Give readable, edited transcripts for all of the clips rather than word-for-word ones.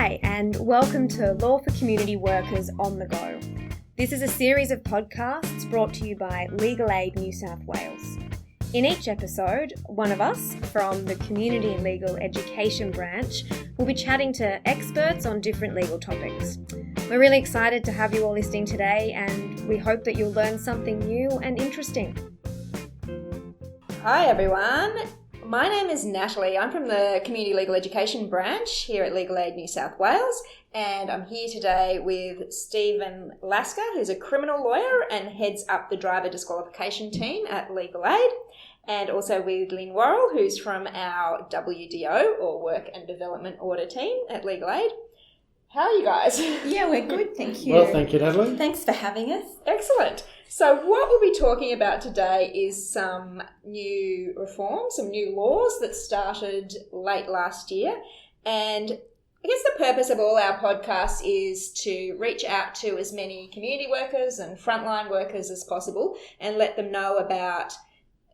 Hi, and welcome to Law for Community Workers on the Go. This is a series of podcasts brought to you by Legal Aid New South Wales. In each episode, one of us from the Community and Legal Education branch will be chatting to experts on different legal topics. We're really excited to have you all listening today, and we hope that you'll learn something new and interesting. Hi everyone, my name is Natalie. I'm from the Community Legal Education branch here at Legal Aid New South Wales, and I'm here today with Stephen Lasker, who's a criminal lawyer and heads up the driver disqualification team at Legal Aid, and also with Lynn Worrell, who's from our WDO, or Work and Development Order team at Legal Aid. How are you guys? Yeah, we're good, thank you. Well, thank you, Natalie. Thanks for having us. Excellent. So what we'll be talking about today is some new reforms, some new laws that started late last year. And I guess the purpose of all our podcasts is to reach out to as many community workers and frontline workers as possible and let them know about,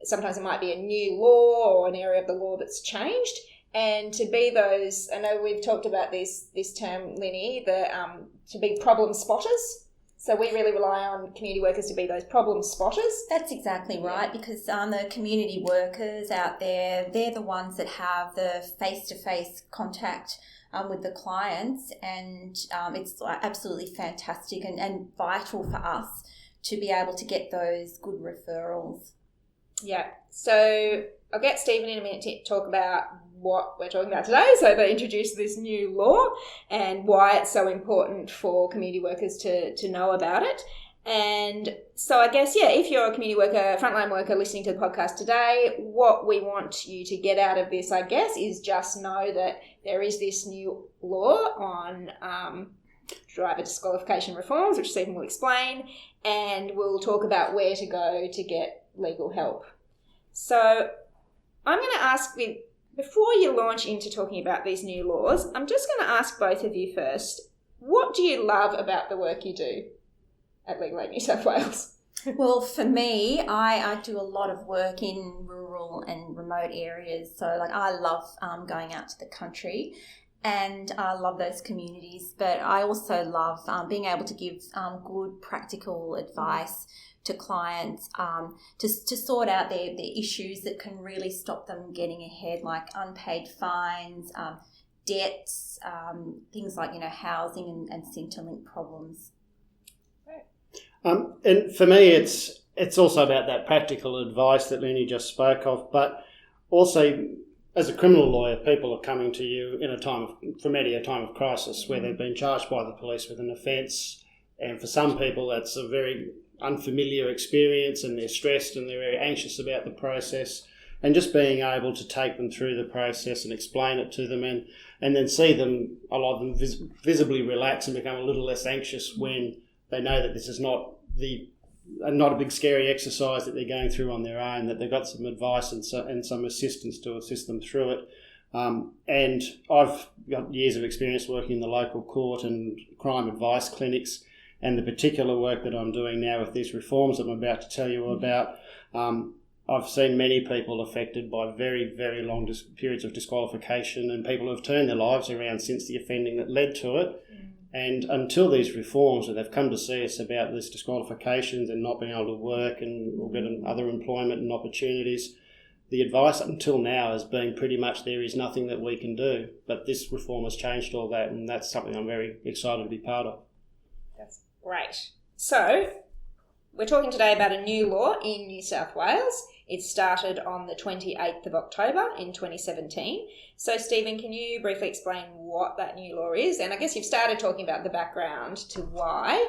sometimes it might be a new law or an area of the law that's changed. And to be those, I know we've talked about this term, Linny, to be problem spotters. So we really rely on community workers to be those problem spotters. That's exactly right, because the community workers out there, they're the ones that have the face-to-face contact with the clients, and it's absolutely fantastic and vital for us to be able to get those good referrals. Yeah, so I'll get Stephen in a minute to talk about what we're talking about today. So they introduced this new law and why it's so important for community workers to know about it. And so I guess, if you're a community worker, frontline worker listening to the podcast today, what we want you to get out of this, I guess, is just know that there is this new law on driver disqualification reforms, which Stephen will explain, and we'll talk about where to go to get legal help. So I'm going to ask, before you launch into talking about these new laws, I'm just going to ask both of you first, what do you love about the work you do at Legal Aid New South Wales? Well, for me, I do a lot of work in rural and remote areas. So I love going out to the country, and I love those communities. But I also love being able to give good practical advice to clients to sort out their issues that can really stop them getting ahead, like unpaid fines, debts, things like housing and Centrelink problems. And for me, it's also about that practical advice that Lenny just spoke of, but also as a criminal lawyer, people are coming to you in a time of crisis where they've been charged by the police with an offence, and for some people that's a very unfamiliar experience and they're stressed and they're very anxious about the process, and just being able to take them through the process and explain it to them and then see them, a lot of them visibly relax and become a little less anxious when they know that this is not a big scary exercise that they're going through on their own, that they've got some advice and some assistance to assist them through it. And I've got years of experience working in the local court and crime advice clinics, and the particular work that I'm doing now with these reforms I'm about to tell you about, I've seen many people affected by very, very long periods of disqualification, and people who have turned their lives around since the offending that led to it. And until these reforms, and they've come to see us about these disqualifications and not being able to work or get other employment and opportunities, the advice up until now has been pretty much there is nothing that we can do. But this reform has changed all that, and that's something I'm very excited to be part of. That's great. So we're talking today about a new law in New South Wales. It started on the 28th of October in 2017. So, Stephen, can you briefly explain what that new law is? And I guess you've started talking about the background to why.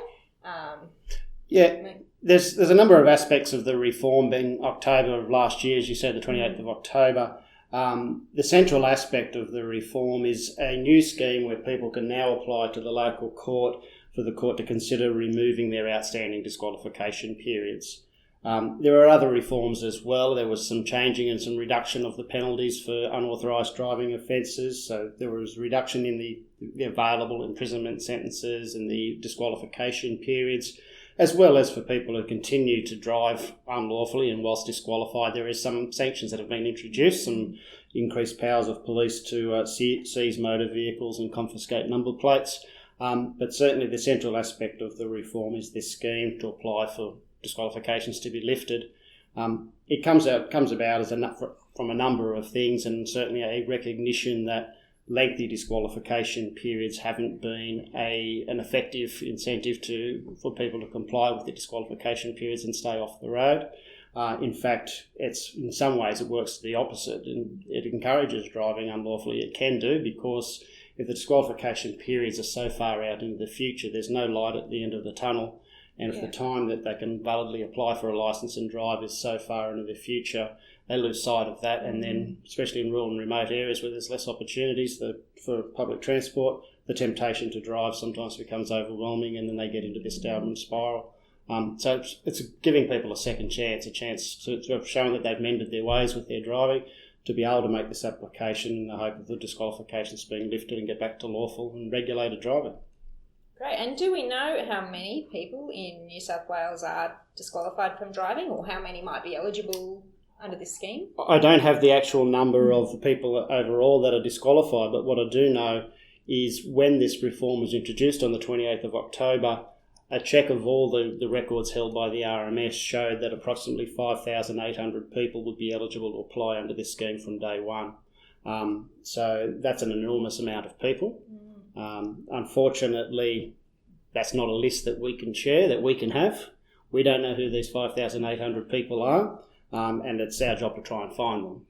There's a number of aspects of the reform being October of last year, as you said, the 28th of October. The central aspect of the reform is a new scheme where people can now apply to the local court for the court to consider removing their outstanding disqualification periods. There are other reforms as well. There was some changing and some reduction of the penalties for unauthorised driving offences. So there was reduction in the available imprisonment sentences and the disqualification periods. as well as for people who continue to drive unlawfully and whilst disqualified. There is some sanctions that have been introduced, some increased powers of police to seize motor vehicles and confiscate number plates. But certainly the central aspect of the reform is this scheme to apply for disqualifications to be lifted. It comes about as from a number of things, and certainly a recognition that lengthy disqualification periods haven't been an effective incentive for people to comply with the disqualification periods and stay off the road. In fact, in some ways it works the opposite, and it encourages driving unlawfully. It can do, because if the disqualification periods are so far out into the future, there's no light at the end of the tunnel. And if the time that they can validly apply for a licence and drive is so far into the future, they lose sight of that. And then, especially in rural and remote areas where there's less opportunities for public transport, the temptation to drive sometimes becomes overwhelming, and then they get into this downward spiral. So it's giving people a second chance, a chance to have shown that they've mended their ways with their driving, to be able to make this application in the hope of the disqualifications being lifted and get back to lawful and regulated driving. Great. And do we know how many people in New South Wales are disqualified from driving, or how many might be eligible under this scheme? I don't have the actual number of the people overall that are disqualified, but what I do know is when this reform was introduced on the 28th of October, a check of all the records held by the RMS showed that approximately 5,800 people would be eligible to apply under this scheme from day one. So that's an enormous amount of people. Unfortunately, that's not a list that we can share, that we can have. We don't know who these 5,800 people are, and it's our job to try and find them.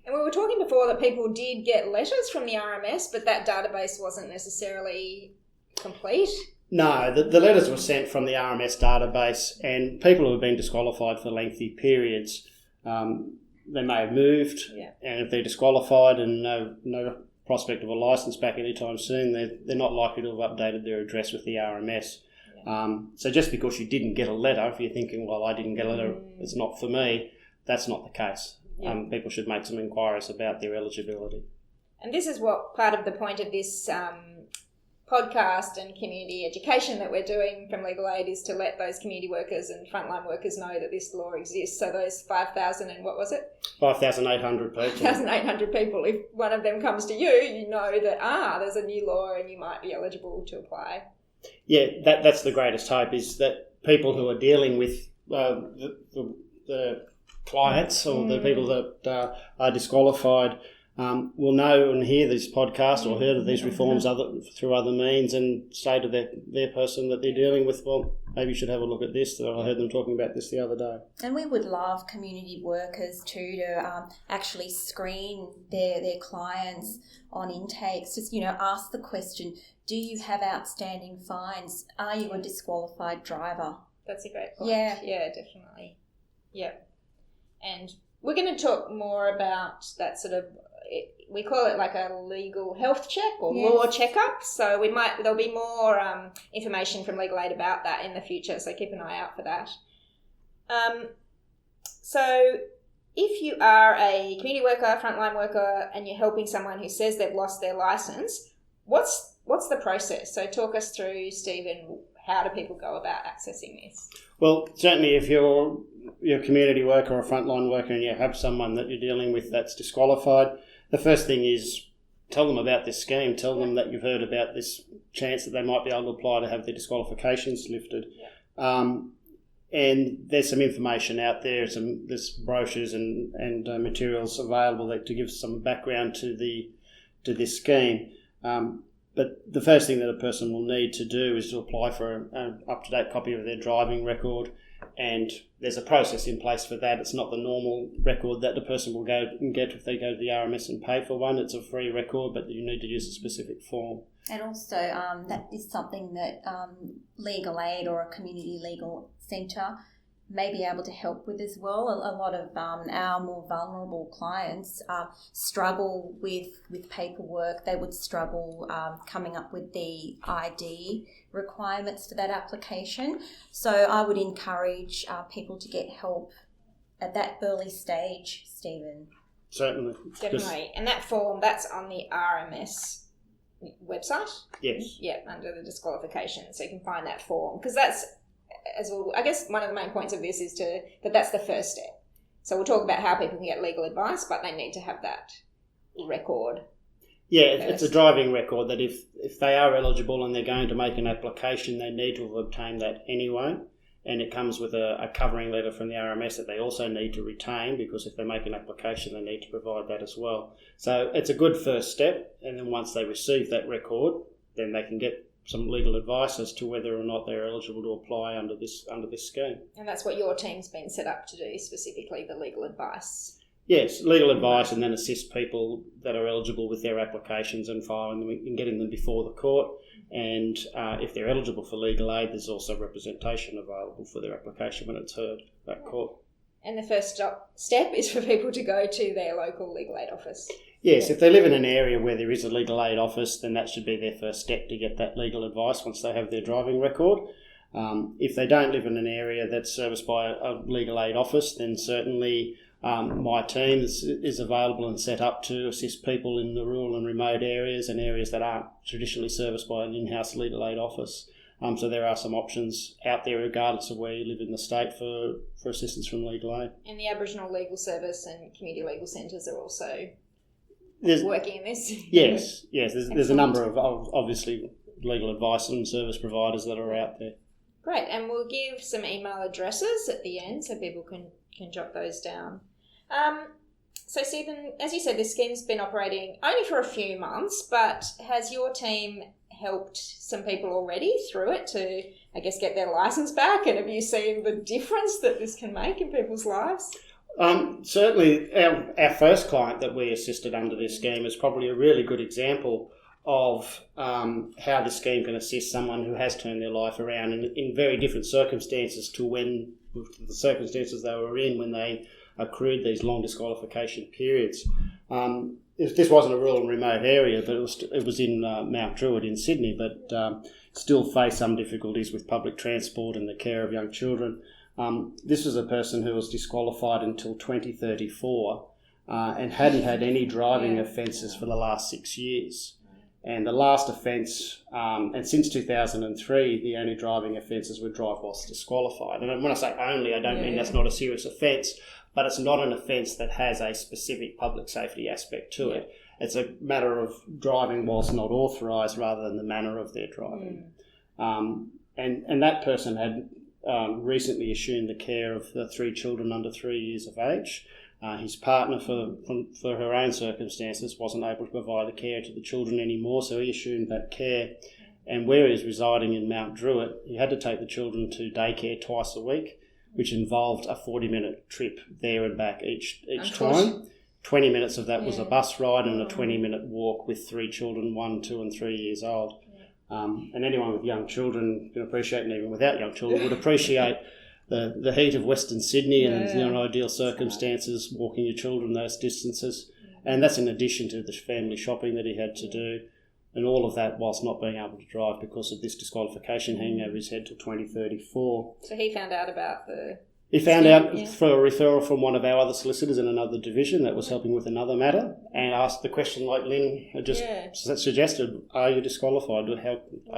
And we were talking before that people did get letters from the RMS, but that database wasn't necessarily complete. No, the letters were sent from the RMS database, and people who have been disqualified for lengthy periods, they may have moved, and if they're disqualified and no prospect of a licence back anytime soon, they're not likely to have updated their address with the RMS. So just because you didn't get a letter, if you're thinking, well, I didn't get a letter, it's not for me, that's not the case. People should make some inquiries about their eligibility. And this is what part of the point of this podcast and community education that we're doing from Legal Aid is to let those community workers and frontline workers know that this law exists. So those 5,000 and what was it? 5,800 people. 5,800 people. If one of them comes to you, you know that, there's a new law and you might be eligible to apply. Yeah, that's the greatest hope, is that people who are dealing with the clients or the people that are disqualified will know and hear this podcast or heard of these reforms through other means, and say to their person that they're dealing with, well, maybe you should have a look at this. I heard them talking about this the other day. And we would love community workers too to actually screen their clients on intakes. Just, ask the question, do you have outstanding fines? Are you a disqualified driver? That's a great point. Yeah, definitely. Yeah. And we're going to talk more about that sort of, we call it like a legal health check or law checkup. So there'll be more information from Legal Aid about that in the future. So keep an eye out for that. So if you are a community worker, frontline worker, and you're helping someone who says they've lost their licence, what's the process? So talk us through, Stephen, how do people go about accessing this? Well, certainly if you're a community worker or a frontline worker and you have someone that you're dealing with that's disqualified, the first thing is tell them about this scheme. Tell them that you've heard about this chance that they might be able to apply to have their disqualifications lifted. And there's some information out there, there's brochures and materials available to give some background to this scheme. But the first thing that a person will need to do is to apply for an up-to-date copy of their driving record, and there's a process in place for that. It's not the normal record that the person will go and get if they go to the RMS and pay for one. It's a free record, but you need to use a specific form. And also that is something that Legal Aid or a community legal centre may be able to help with as well. A lot of our more vulnerable clients struggle with paperwork. They would struggle coming up with the ID requirements for that application. So I would encourage people to get help at that early stage, Stephen. Certainly. Definitely. And that form, that's on the RMS website? Yes. Yeah, under the disqualification. So you can find that form. Because that's as well, I guess one of the main points of this is that's the first step. So we'll talk about how people can get legal advice, but they need to have that record. Yeah, it's a driving record that if they are eligible and they're going to make an application, they need to have obtained that anyway. And it comes with a covering letter from the RMS that they also need to retain, because if they make an application, they need to provide that as well. So it's a good first step. And then once they receive that record, then they can get some legal advice as to whether or not they're eligible to apply under this scheme. And that's what your team's been set up to do, specifically the legal advice. Yes, legal advice, and then assist people that are eligible with their applications and filing them and getting them before the court. And if they're eligible for legal aid, there's also representation available for their application when it's heard at court. And the first step is for people to go to their local legal aid office. Yes, if they live in an area where there is a legal aid office, then that should be their first step to get that legal advice once they have their driving record. If they don't live in an area that's serviced by a legal aid office, then certainly my team is available and set up to assist people in the rural and remote areas and areas that aren't traditionally serviced by an in-house legal aid office. So there are some options out there regardless of where you live in the state for assistance from legal aid. And the Aboriginal Legal Service and community legal centres are also working in this? Yes. There's a number of obviously legal advice and service providers that are out there. Great, and we'll give some email addresses at the end so people can jot those down. So Stephen, as you said, this scheme's been operating only for a few months, but has your team helped some people already through it to, I guess, get their licence back? And have you seen the difference that this can make in people's lives? Certainly, our first client that we assisted under this scheme is probably a really good example of how the scheme can assist someone who has turned their life around in very different circumstances to the circumstances they were in when they accrued these long disqualification periods. This wasn't a rural and remote area, but it was in Mount Druitt in Sydney, but still faced some difficulties with public transport and the care of young children. This was a person who was disqualified until 2034 and hadn't had any driving offences for the last 6 years. And the last offence, and since 2003, the only driving offences were drive whilst disqualified. And when I say only, I don't mean that's not a serious offence, but it's not an offence that has a specific public safety aspect to it. It's a matter of driving whilst not authorised rather than the manner of their driving. And that person had recently assumed the care of the 3 children under 3 years of age. His partner, for her own circumstances, wasn't able to provide the care to the children anymore, so he assumed that care. And where he was residing in Mount Druitt, he had to take the children to daycare twice a week, which involved a 40-minute trip there and back each time. 20 minutes of that was a bus ride and a 20-minute walk with 3 children, 1, 2 and 3 years old. And anyone with young children can appreciate, and even without young children, would appreciate the heat of Western Sydney and ideal circumstances, walking your children those distances. And that's in addition to the family shopping that he had to do, and all of that whilst not being able to drive because of this disqualification hanging over his head till 2034. So he found out about He found out through a referral from one of our other solicitors in another division that was helping with another matter, and asked the question like Lynn had just suggested, are you disqualified?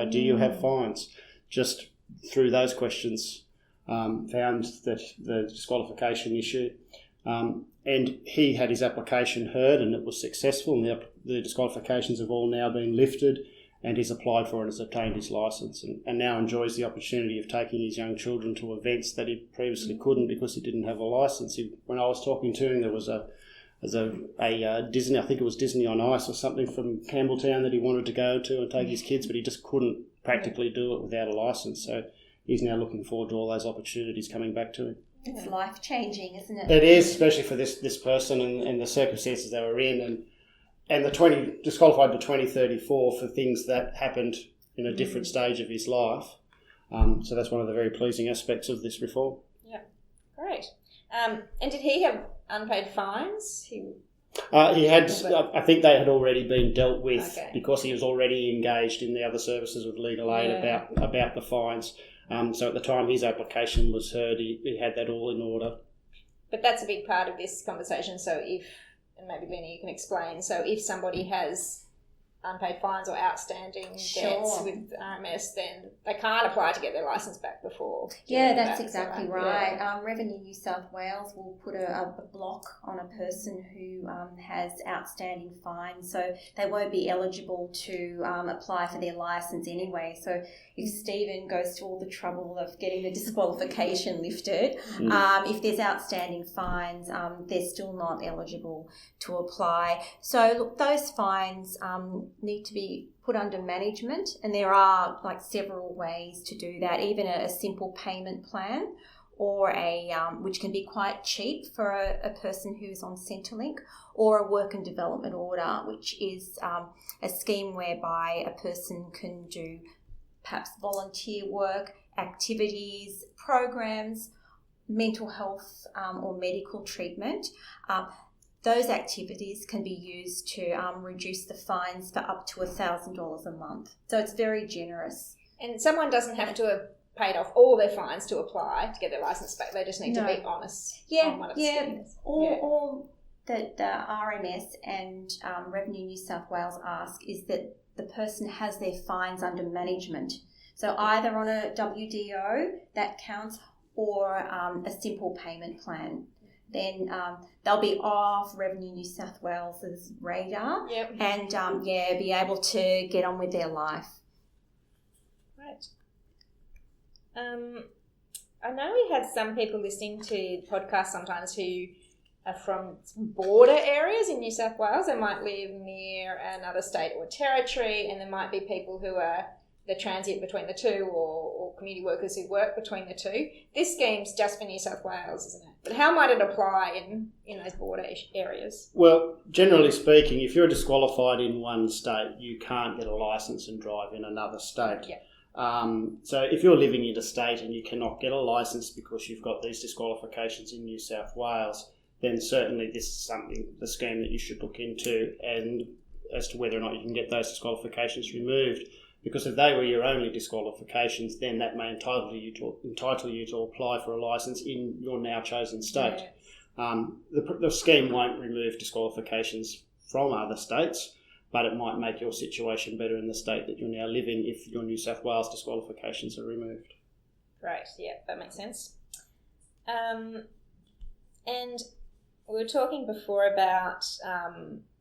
Do you have fines? Just through those questions, found that the disqualification issue, and he had his application heard and it was successful, and the disqualifications have all now been lifted, and he's applied for it and has obtained his licence, and now enjoys the opportunity of taking his young children to events that he previously couldn't because he didn't have a licence. When I was talking to him, there was a Disney, I think it was Disney on Ice or something from Campbelltown that he wanted to go to and take his kids, but he just couldn't practically do it without a licence. So he's now looking forward to all those opportunities coming back to him. It's life-changing, isn't it? It is, especially for this person and the circumstances they were in, and the disqualified to 2034 for things that happened in a different stage of his life. So that's one of the very pleasing aspects of this reform. Yeah, great. And did he have unpaid fines? He had. I think they had already been dealt with because he was already engaged in the other services with legal aid about the fines. So at the time his application was heard, he had that all in order. But that's a big part of this conversation. So and maybe Lenny, you can explain, so if somebody has unpaid fines or outstanding debts Sure. with RMS, then they can't apply to get their licence back before. Yeah, that's that, exactly so, right. yeah. Revenue New South Wales will put a block on a person who has outstanding fines, so they won't be eligible to apply for their licence anyway. So if Stephen goes to all the trouble of getting the disqualification lifted, if there's outstanding fines, they're still not eligible to apply. So look, those fines need to be put under management, and there are like several ways to do that, even a simple payment plan, or a which can be quite cheap for a person who's on Centrelink, or a work and development order, which is a scheme whereby a person can do perhaps volunteer work, activities, programs, mental health or medical treatment. Those activities can be used to reduce the fines for up to $1,000 a month. So it's very generous. And someone doesn't have to have paid off all their fines to apply to get their licence back. They just need to be honest on one of the schemes. All that the RMS and Revenue New South Wales ask is that the person has their fines under management. So either on a WDO, that counts, or a simple payment plan. Then they'll be off Revenue New South Wales's radar, and be able to get on with their life. Right. I know we have some people listening to the podcast sometimes who are from border areas in New South Wales. They might live near another state or territory, and there might be people who are the transient between the two, or community workers who work between the two. This scheme's just for New South Wales, isn't it? But how might it apply in those border areas? Well, generally speaking, if you're disqualified in one state, you can't get a licence and drive in another state. Yeah. So if you're living in a state and you cannot get a licence because you've got these disqualifications in New South Wales, then certainly this is the scheme that you should look into, and as to whether or not you can get those disqualifications removed. Because if they were your only disqualifications, then that may entitle you to apply for a licence in your now chosen state. Yeah. The scheme won't remove disqualifications from other states, but it might make your situation better in the state that you're now living if your New South Wales disqualifications are removed. Right, yeah, that makes sense. And we were talking before about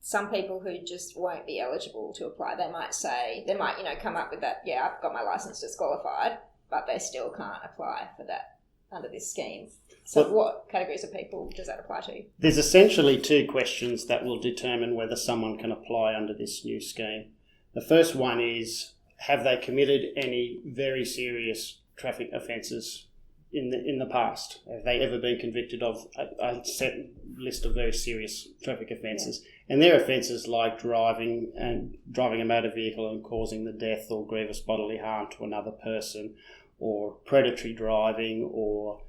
some people who just won't be eligible to apply. They might come up with that, I've got my licence disqualified, but they still can't apply for that under this scheme. So what categories of people does that apply to? There's essentially two questions that will determine whether someone can apply under this new scheme. The first one is, have they committed any very serious traffic offences in the past? Have they ever been convicted of a set list of very serious traffic offences? Yeah. And they're offences like driving a motor vehicle and causing the death or grievous bodily harm to another person, or predatory driving, or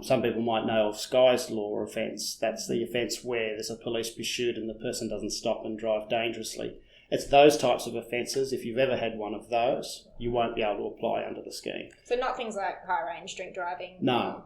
some people might know of Sky's Law offence. That's the offence where there's a police pursuit and the person doesn't stop and drive dangerously. It's those types of offences. If you've ever had one of those, you won't be able to apply under the scheme. So not things like high-range drink driving? No.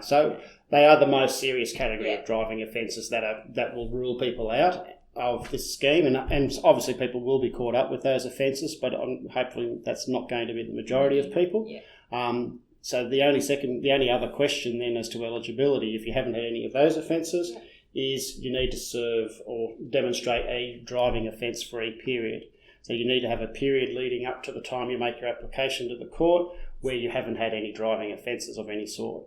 So they are the most serious category of driving offences that will rule people out of this scheme, and obviously people will be caught up with those offences, but hopefully that's not going to be the majority of people. Yeah. So the only other question then as to eligibility, if you haven't had any of those offences, is you need to serve or demonstrate a driving offence-free period. So you need to have a period leading up to the time you make your application to the court where you haven't had any driving offences of any sort.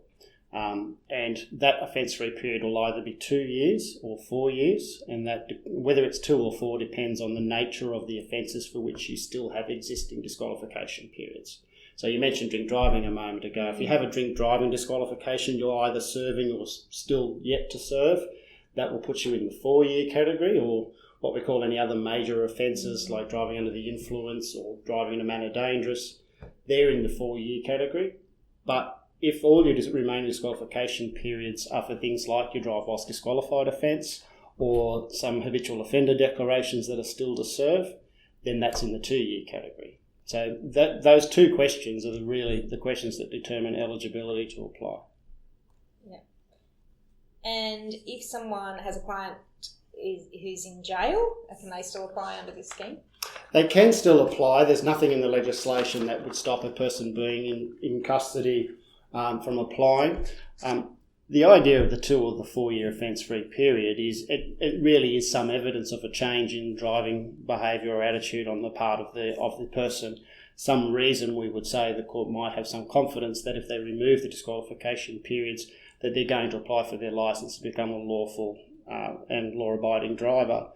And that offence-free period will either be 2 years or 4 years, and that whether it's 2 or 4 depends on the nature of the offences for which you still have existing disqualification periods. So you mentioned drink driving a moment ago. If you have a drink driving disqualification, you're either serving or still yet to serve. That will put you in the 4-year category, or what we call any other major offences like driving under the influence or driving in a manner dangerous. They're in the 4-year category. But if all your remaining disqualification periods are for things like your drive whilst disqualified offence or some habitual offender declarations that are still to serve, then that's in the 2-year category. So those two questions are really the questions that determine eligibility to apply. Yeah. And if someone has a client who's in jail, can they still apply under this scheme? They can still apply. There's nothing in the legislation that would stop a person being in custody from applying. The idea of the 2 or the 4 year offence-free period is it really is some evidence of a change in driving behaviour or attitude on the part of the person. Some reason we would say the court might have some confidence that if they remove the disqualification periods, that they're going to apply for their licence to become a lawful and law-abiding driver.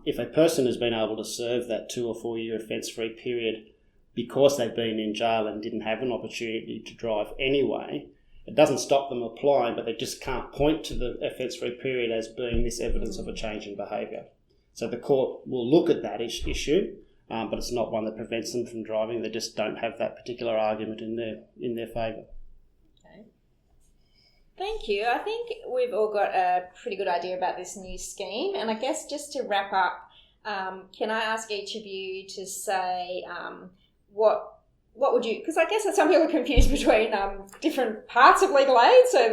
If a person has been able to serve that 2 or 4 year offence-free period because they've been in jail and didn't have an opportunity to drive anyway, it doesn't stop them applying, but they just can't point to the offence-free period as being this evidence of a change in behaviour. So the court will look at that issue, but it's not one that prevents them from driving. They just don't have that particular argument in their favour. Okay. Thank you. I think we've all got a pretty good idea about this new scheme. And I guess just to wrap up, can I ask each of you to say what would you, because I guess some people are confused between different parts of legal aid. So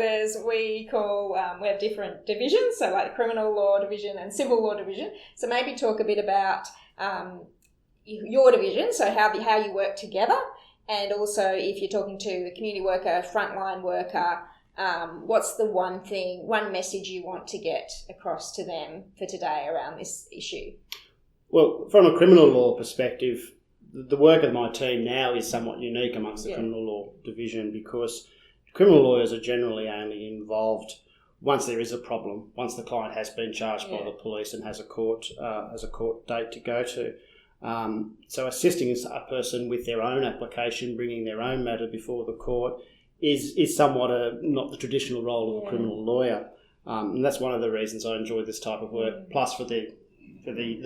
we have different divisions, so like criminal law division and civil law division. So maybe talk a bit about your division, so how you work together, and also if you're talking to a community worker, frontline worker, what's the one message you want to get across to them for today around this issue? Well, from a criminal law perspective, the work of my team now is somewhat unique amongst the criminal law division, because criminal lawyers are generally only involved once there is a problem, once the client has been charged by the police and has a court date to go to. So assisting a person with their own application, bringing their own matter before the court, is somewhat not the traditional role of a criminal lawyer. And that's one of the reasons I enjoy this type of work, plus for the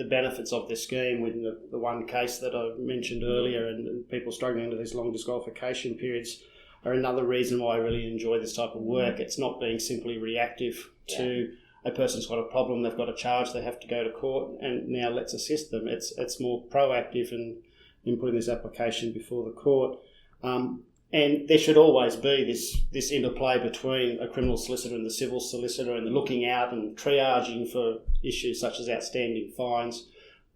benefits of this scheme, with the one case that I mentioned earlier, and people struggling under these long disqualification periods are another reason why I really enjoy this type of work. It's not being simply reactive to a person's got a problem, they've got a charge, they have to go to court, and now let's assist them. It's more proactive in putting this application before the court. And there should always be this interplay between a criminal solicitor and the civil solicitor, and the looking out and triaging for issues such as outstanding fines,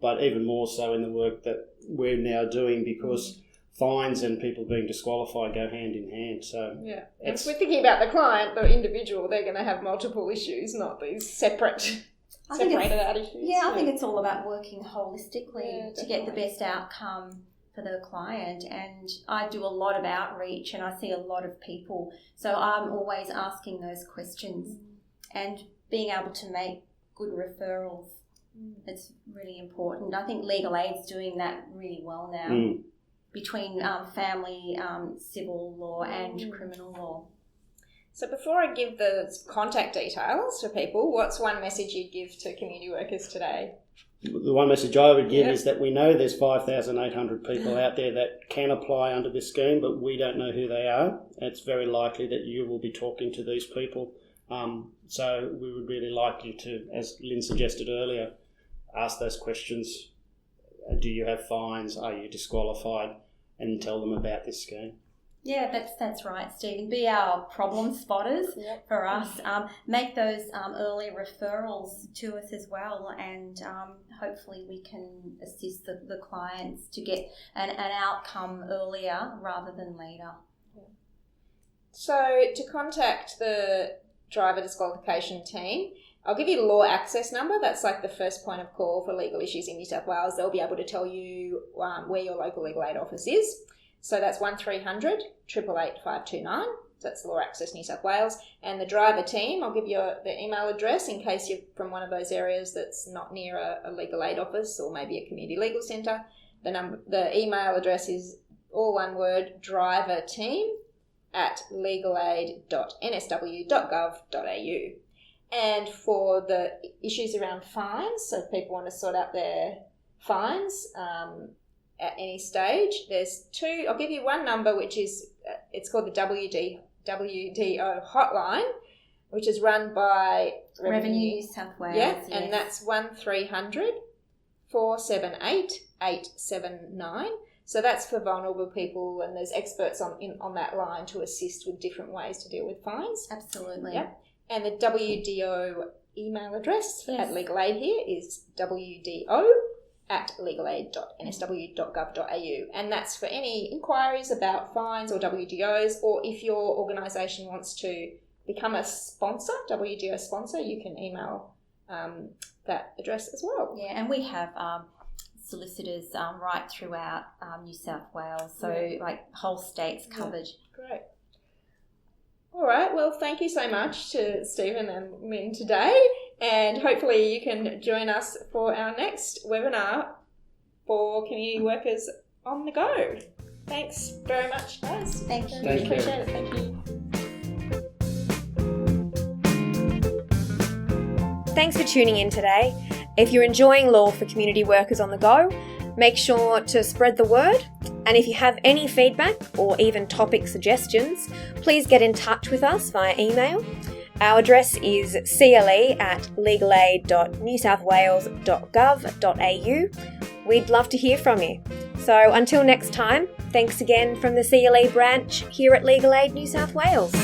but even more so in the work that we're now doing, because fines and people being disqualified go hand in hand. So and if we're thinking about the client, the individual, they're going to have multiple issues, not these separated out issues. I think it's all about working holistically to get the best outcome for the client. And I do a lot of outreach and I see a lot of people, so I'm always asking those questions and being able to make good referrals. It's really important. I think Legal Aid's doing that really well now, between family, civil law and criminal law. So before I give the contact details for people, what's one message you'd give to community workers today? The one message I would give is that we know there's 5,800 people out there that can apply under this scheme, but we don't know who they are. It's very likely that you will be talking to these people. So we would really like you to, as Lynn suggested earlier, ask those questions. Do you have fines? Are you disqualified? And tell them about this scheme. Yeah, that's right, Stephen. Be our problem spotters for us. Make those early referrals to us as well, and hopefully we can assist the clients to get an outcome earlier rather than later. So to contact the driver disqualification team, I'll give you the law access number. That's like the first point of call for legal issues in New South Wales. They'll be able to tell you where your local legal aid office is. So that's 1300 888 529. That's the Law Access New South Wales. And the driver team, I'll give you the email address in case you're from one of those areas that's not near a legal aid office or maybe a community legal centre. The email address is all one word, driverateam@legalaid.nsw.gov.au. And for the issues around fines, so if people want to sort out their fines at any stage, there's two. I'll give you one number, which is, it's called the WDO hotline, which is run by Revenue New South Wales. Yes. And that's 1300 478 879. So that's for vulnerable people, and there's experts on that line to assist with different ways to deal with fines. Absolutely. Yep. And the WDO email address at Legal Aid here is WDO at legalaid.nsw.gov.au, and that's for any inquiries about fines or WGOs, or if your organisation wants to become a sponsor, WGO sponsor, you can email that address as well. Yeah, and we have solicitors right throughout New South Wales, so like whole states covered. Great. All right, well, thank you so much to Stephen and Min today, and hopefully you can join us for our next webinar for community workers on the go. Thanks very much, guys. Thank you. Thank you. Appreciate it. Thank you. Thanks for tuning in today. If you're enjoying Law for Community Workers on the Go, make sure to spread the word. And if you have any feedback or even topic suggestions, please get in touch with us via email. Our address is cle@legalaid.newsouthwales.gov.au. We'd love to hear from you. So until next time, thanks again from the CLE branch here at Legal Aid New South Wales.